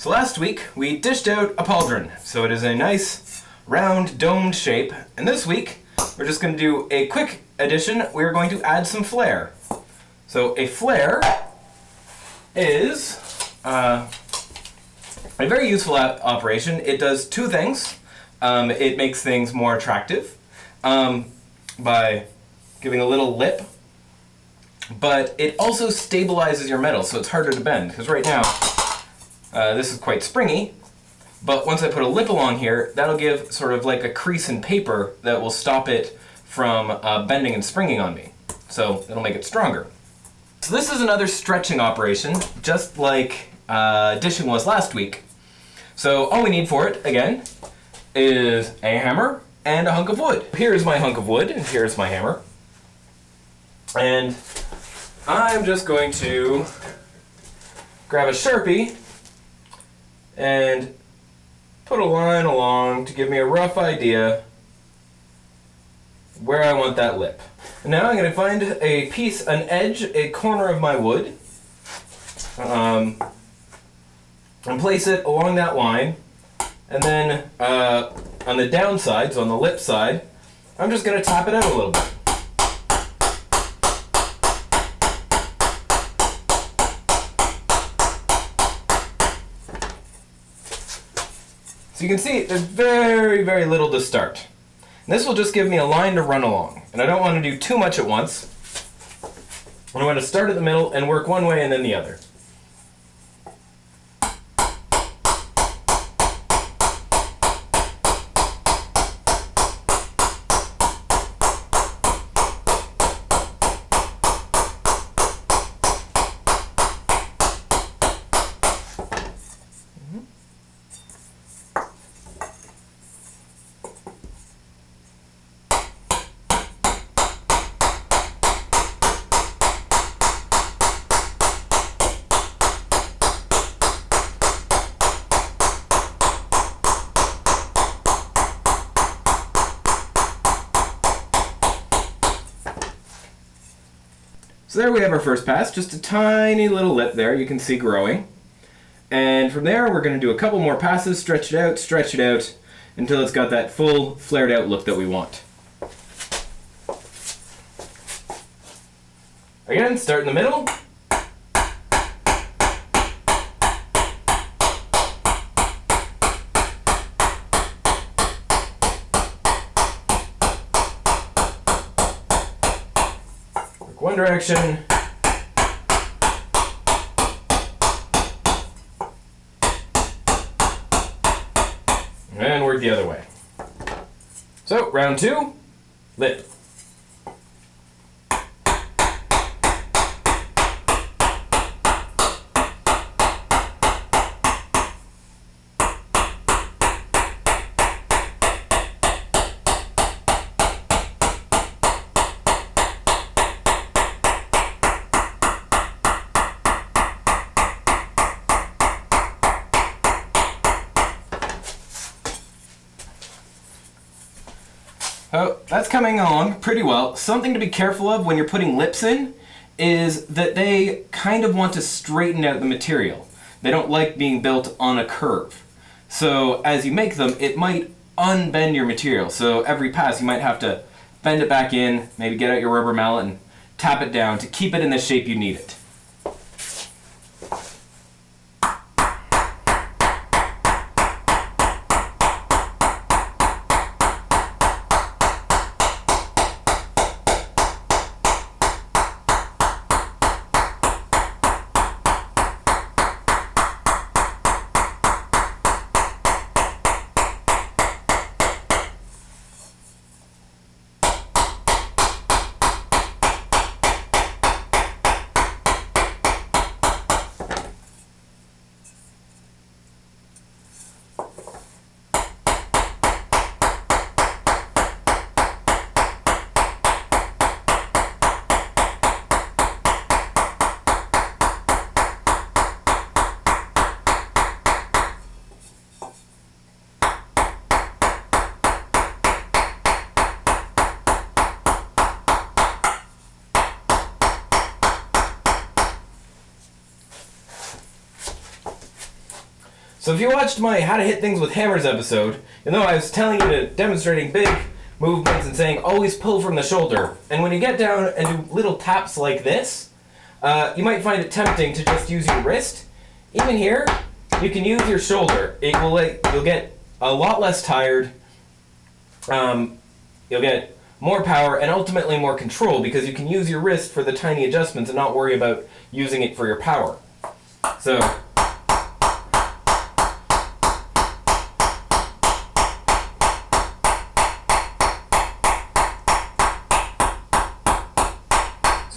So last week we dished out a pauldron, so it is a nice round domed shape, and this week we're just going to do a quick addition. We're going to add some flair. So a flair is a very useful operation. It does two things. It makes things more attractive by giving a little lip, but it also stabilizes your metal so it's harder to bend, because right now this is quite springy, but once I put a lip along here, that'll give sort of like a crease in paper that will stop it from bending and springing on me. So it'll make it stronger. So this is another stretching operation, just like dishing was last week. So all we need for it, again, is a hammer and a hunk of wood. Here's my hunk of wood, and here's my hammer. And I'm just going to grab a Sharpie and put a line along to give me a rough idea where I want that lip. And now I'm going to find a piece, an edge, a corner of my wood, and place it along that line. And then on the downside, so on the lip side, I'm just going to tap it out a little bit. So you can see there's very, very little to start. And this will just give me a line to run along. And I don't want to do too much at once. I want to start at the middle and work one way and then the other. So there we have our first pass, just a tiny little lip there you can see growing. And from there we're going to do a couple more passes, stretch it out until it's got that full flared out look that we want. Again, start in the middle. One direction, and work the other way. So, round two, lip. Oh, that's coming along pretty well. Something to be careful of when you're putting lips in is that they kind of want to straighten out the material. They don't like being built on a curve. So as you make them, it might unbend your material. So every pass you might have to bend it back in, maybe get out your rubber mallet and tap it down to keep it in the shape you need it. So if you watched my How to Hit Things with Hammers episode, you know I was telling you to demonstrating big movements and saying always pull from the shoulder. And when you get down and do little taps like this, you might find it tempting to just use your wrist. Even here, you can use your shoulder. You'll get a lot less tired. You'll get more power and ultimately more control because you can use your wrist for the tiny adjustments and not worry about using it for your power. So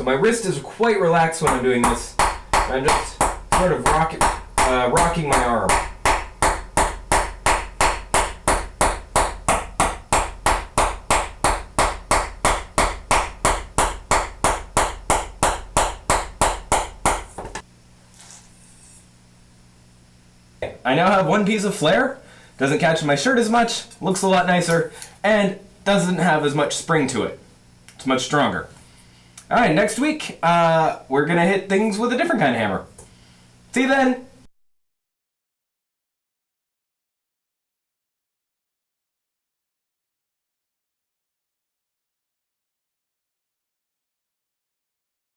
my wrist is quite relaxed when I'm doing this. I'm just sort of rocking my arm. I now have one piece of flair. Doesn't catch my shirt as much, looks a lot nicer, and doesn't have as much spring to it. It's much stronger. Alright, next week, we're gonna hit things with a different kind of hammer. See you then!